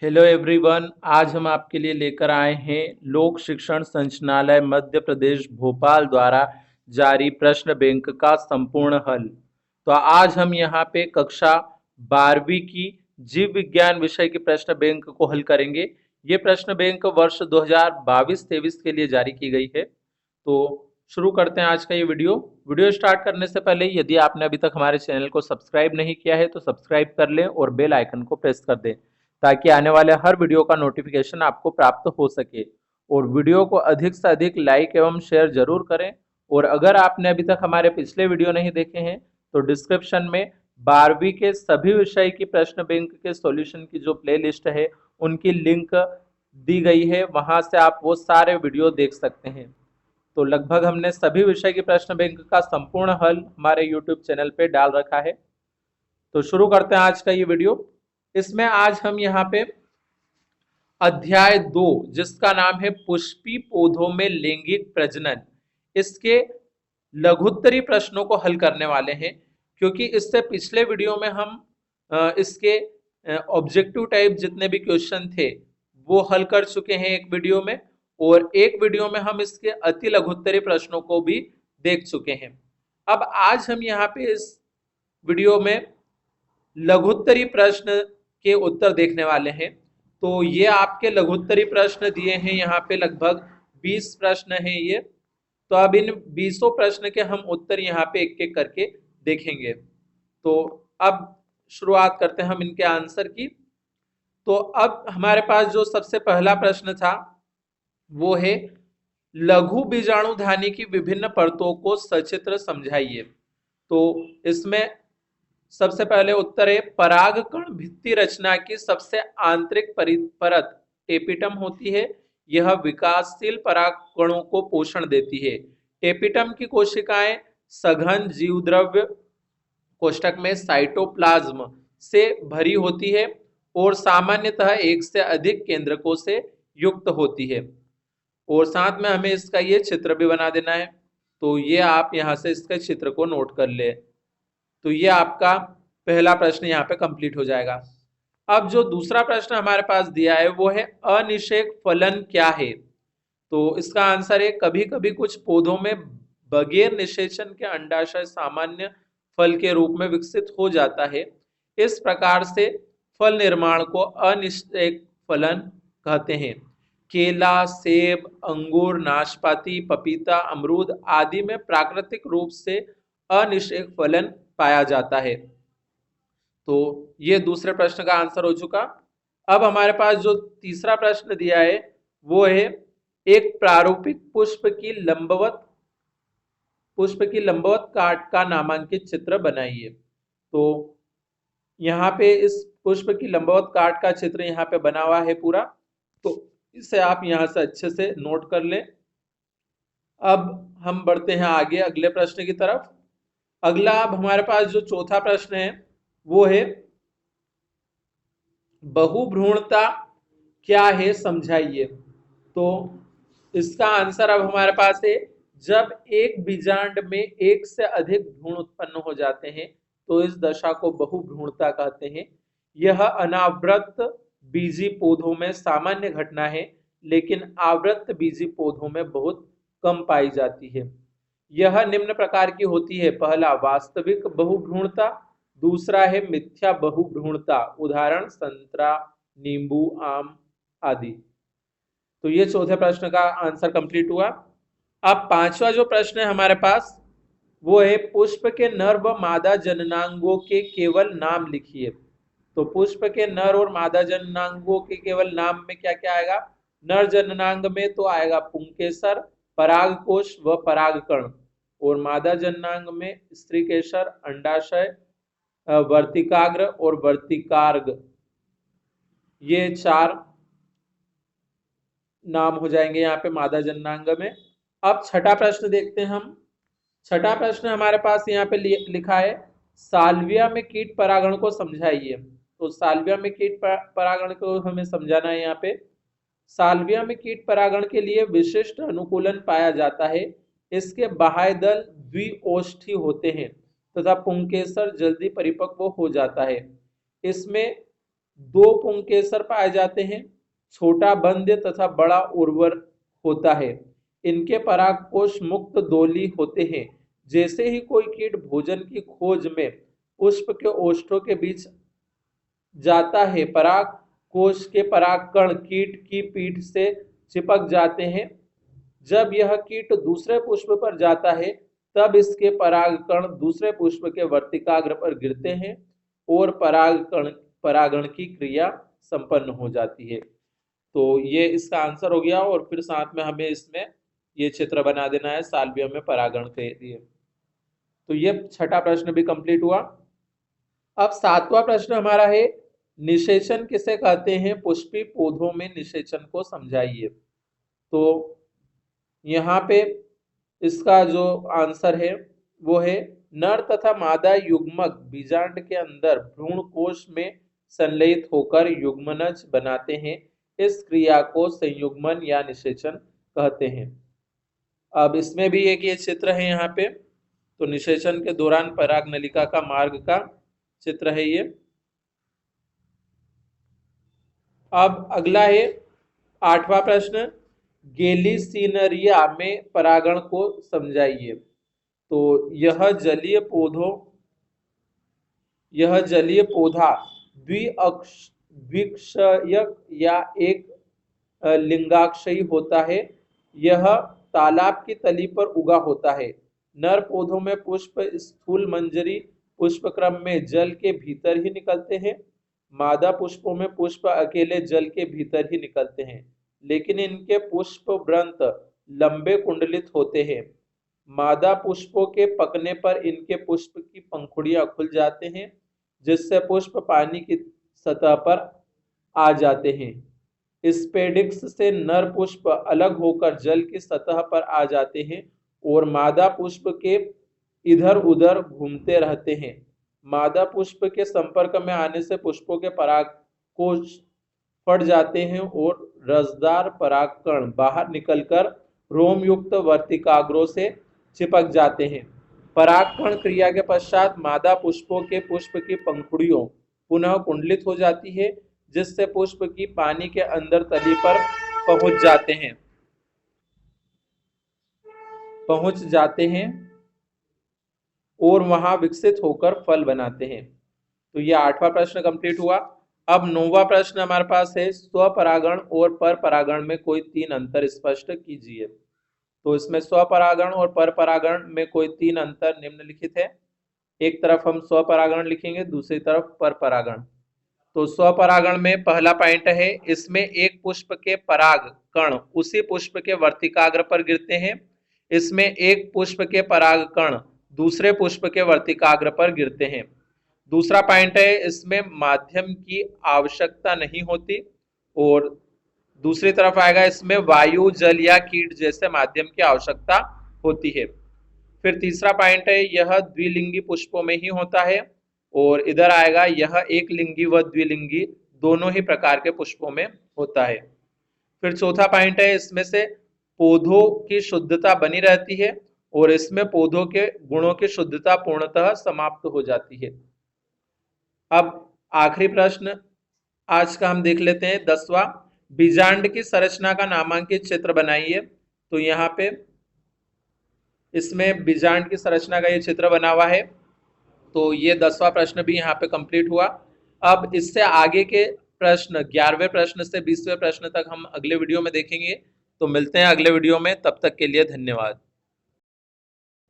Hello everyone. आज हम आपके लिए लेकर आए हैं लोक शिक्षण संचालनालय मध्य प्रदेश भोपाल द्वारा जारी प्रश्न बैंक का संपूर्ण हल। तो आज हम यहाँ पे कक्षा 12वीं की जीव विज्ञान विषय के प्रश्न बैंक को हल करेंगे। ये प्रश्न बैंक वर्ष 2022-23 के लिए जारी की गई है। तो शुरू करते हैं आज का ये वीडियो। वीडियो स्टार्ट करने से पहले यदि आपने अभी तक हमारे चैनल को सब्सक्राइब नहीं किया है तो सब्सक्राइब कर लें और बेल आइकन को प्रेस कर दें ताकि आने वाले हर वीडियो का नोटिफिकेशन आपको प्राप्त हो सके। और वीडियो को अधिक से अधिक लाइक एवं शेयर जरूर करें। और अगर आपने अभी तक हमारे पिछले वीडियो नहीं देखे हैं तो डिस्क्रिप्शन में 12वीं के सभी विषय की प्रश्न बैंक के सॉल्यूशन की जो प्लेलिस्ट है उनकी लिंक दी गई है, वहां से आप वो सारे वीडियो देख सकते हैं। तो लगभग हमने सभी विषय की प्रश्न बैंक का संपूर्ण हल हमारे यूट्यूब चैनल पे डाल रखा है। तो शुरू करते हैं आज का ये वीडियो। इसमें आज हम यहाँ पे अध्याय 2 जिसका नाम है पुष्पी पौधों में लैंगिक प्रजनन, इसके लघुत्तरी प्रश्नों को हल करने वाले हैं। क्योंकि इससे पिछले वीडियो में हम इसके ऑब्जेक्टिव टाइप जितने भी क्वेश्चन थे वो हल कर चुके हैं एक वीडियो में, और एक वीडियो में हम इसके अति लघुत्तरी प्रश्नों को भी देख चुके हैं। अब आज हम यहाँ पे इस वीडियो में लघुत्तरी प्रश्न के उत्तर देखने वाले हैं। तो ये आपके लघुत्तरी प्रश्न दिए हैं, यहाँ पे लगभग 20 प्रश्न हैं ये। तो अब इन 20 प्रश्न के हम उत्तर यहाँ पे एक एक करके देखेंगे। तो अब शुरुआत करते हैं हम इनके आंसर की। तो अब हमारे पास जो सबसे पहला प्रश्न था वो है लघु बीजाणुधानी की विभिन्न परतों को सचित्र समझाइए। तो इसमें सबसे पहले उत्तर है परागकण भित्ति रचना की सबसे आंतरिक परत टेपिटम होती है। यह विकासशील परागकणों को पोषण देती है। टेपिटम की कोशिकाएं सघन जीवद्रव्य कोष्ठक में साइटोप्लाज्म से भरी होती है और सामान्यतः एक से अधिक केंद्रकों से युक्त होती है। और साथ में हमें इसका ये चित्र भी बना देना है। तो ये आप यहाँ से इसके चित्र को नोट कर ले। तो ये आपका पहला प्रश्न यहाँ पे कंप्लीट हो जाएगा। अब जो दूसरा प्रश्न हमारे पास दिया है वो है अनिषेक फलन क्या है। तो इसका आंसर है कभी कभी कुछ पौधों में बगैर निषेचन के अंडाशय सामान्य फल के रूप में विकसित हो जाता है। इस प्रकार से फल निर्माण को अनिषेक फलन कहते हैं। केला, सेब, अंगूर, नाशपाती, पपीता, अमरूद आदि में प्राकृतिक रूप से अनिषेक फलन पाया जाता है। तो ये दूसरे प्रश्न का आंसर हो चुका। अब हमारे पास जो तीसरा प्रश्न दिया है वो है एक प्रारूपिक पुष्प की लंबवत काट का नामांकित चित्र बनाइए। तो यहाँ पे इस पुष्प की लंबवत काट का चित्र यहाँ पे बना हुआ है पूरा। तो इसे आप यहाँ से अच्छे से नोट कर लें। अब हम बढ़ते हैं आगे अगले प्रश्न की तरफ। अगला अब हमारे पास जो चौथा प्रश्न है वो है बहुभ्रूणता क्या है समझाइए। तो इसका आंसर अब हमारे पास है जब एक बीजांड में एक से अधिक भ्रूण उत्पन्न हो जाते हैं तो इस दशा को बहुभ्रूणता कहते हैं। यह अनावृत बीजी पौधों में सामान्य घटना है लेकिन आवृत बीजी पौधों में बहुत कम पाई जाती है। यह निम्न प्रकार की होती है। पहला वास्तविक बहुभ्रूणता, दूसरा है मिथ्या बहुभ्रूणता, उदाहरण संतरा, नींबू, आम आदि। तो ये चौथे प्रश्न का आंसर कंप्लीट हुआ। अब पांचवा जो प्रश्न है हमारे पास वो है पुष्प के नर व मादा जननांगों के केवल नाम लिखिए। तो पुष्प के नर और मादा जननांगों के केवल नाम में क्या क्या आएगा। नर जननांग में तो आएगा पुंकेसर, परागकोश व परागकण, और मादा जननांग में स्त्री केसर, अंडाशय, वर्तिकाग्र और वर्तिकार्ग। ये चार नाम हो जाएंगे यहाँ पे मादा जननांग में। अब छठा प्रश्न देखते हैं हम। छठा प्रश्न हमारे पास यहाँ पे लिखा है साल्विया में कीट परागण को समझाइए। तो साल्विया में कीट परागण को हमें समझाना है। यहाँ पे साल्विया में कीट परागण के लिए विशिष्ट अनुकूलन पाया जाता है। इसके बाह्य दल द्विओष्ठी होते हैं तथा पुंकेसर जल्दी परिपक्व हो जाता है। इसमें दो पुंकेसर पाए जाते हैं। छोटा बंध्य तथा बड़ा उर्वर होता है। इनके परागकोश मुक्त दोली होते हैं। जैसे ही कोई कीट भोजन की खोज में पुष्प के ओष्ठों के बीच जाता है, पराग कोश के परागकण कीट की पीठ से चिपक जाते हैं। जब यह कीट दूसरे पुष्प पर जाता है, तब इसके परागकण दूसरे पुष्प के वर्तिकाग्र पर गिरते हैं और परागण की क्रिया संपन्न हो जाती है। तो ये इसका आंसर हो गया। और फिर साथ में हमें इसमें ये चित्र बना देना है साल्वियम में परागण के लिए। तो ये छठा प्रश्न भी कंप्लीट हुआ। अब सातवां प्रश्न हमारा है, निषेचन किसे कहते हैं? पुष्पी पौधों में निषेचन को समझाइए। तो यहाँ पे इसका जो आंसर है वो है, नर तथा मादा युग्मक बीजांड के अंदर भ्रूण कोश में संलयित होकर युग्मनज बनाते हैं। इस क्रिया को संयुग्मन या निषेचन कहते हैं। अब इसमें भी एक ये चित्र है यहाँ पे। तो निषेचन के दौरान पराग नलिका का मार्ग का चित्र है ये। अब अगला है आठवां प्रश्न, गेलिसिनरिया में परागण को समझाइए। तो यह जलीय पौधा द्विअक्षयक या एक लिंगाक्षयी होता है। यह तालाब की तली पर उगा होता है। नर पौधों में पुष्प स्थूल मंजरी पुष्प क्रम में जल के भीतर ही निकलते हैं। मादा पुष्पों में पुष्प अकेले जल के भीतर ही निकलते हैं, लेकिन इनके पुष्प वृंत लंबे कुंडलित होते हैं। मादा पुष्पों के पकने पर इनके पुष्प की पंखुड़ियां खुल जाते हैं, जिससे पुष्प पानी की सतह पर आ जाते हैं। स्पेडिक्स से नर पुष्प अलग होकर जल की सतह पर आ जाते हैं और मादा पुष्प के इधर उधर घूमते रहते हैं। मादा पुष्प के संपर्क में आने से पुष्पों के परागकोश फट जाते हैं और रसदार परागकण बाहर निकलकर रोमयुक्त वर्तिकाग्रों से चिपक जाते हैं। परागकण क्रिया के पश्चात मादा पुष्पों के पुष्प की पंखुड़ियों पुनः कुंडलित हो जाती है, जिससे पुष्प की पानी के अंदर तली पर पहुंच जाते हैं और वहां विकसित होकर फल बनाते हैं। तो यह आठवां प्रश्न कंप्लीट हुआ। अब नौवां प्रश्न हमारे पास है, स्वपरागण और परपरागण में कोई तीन अंतर स्पष्ट कीजिए। तो इसमें स्वपरागण और परपरागण में कोई तीन अंतर निम्नलिखित है। एक तरफ हम स्वपरागण लिखेंगे, दूसरी तरफ परपरागण। तो स्वपरागण में पहला पॉइंट है, इसमें एक पुष्प के पराग कण उसी पुष्प के वर्तिकाग्र पर गिरते हैं। इसमें एक पुष्प के पराग कण दूसरे पुष्प के वर्तिकाग्र पर गिरते हैं। दूसरा पॉइंट है, इसमें माध्यम की आवश्यकता नहीं होती। और दूसरी तरफ आएगा, इसमें वायु, जल या कीट जैसे माध्यम की आवश्यकता होती है। फिर तीसरा पॉइंट है, यह द्विलिंगी पुष्पों में ही होता है। और इधर आएगा, यह एक लिंगी व द्विलिंगी दोनों ही प्रकार के पुष्पों में होता है। फिर चौथा पॉइंट है, इसमें से पौधों की शुद्धता बनी रहती है और इसमें पौधों के गुणों की शुद्धता पूर्णतः समाप्त हो जाती है। अब आखिरी प्रश्न आज का हम देख लेते हैं, 10वां, बीजांड की संरचना का नामांकित चित्र बनाइए। तो यहाँ पे इसमें बीजांड की संरचना का ये चित्र बना हुआ है। तो ये 10वां प्रश्न भी यहाँ पे कंप्लीट हुआ। अब इससे आगे के प्रश्न 11वें प्रश्न से 20वें प्रश्न तक हम अगले वीडियो में देखेंगे। तो मिलते हैं अगले वीडियो में, तब तक के लिए धन्यवाद।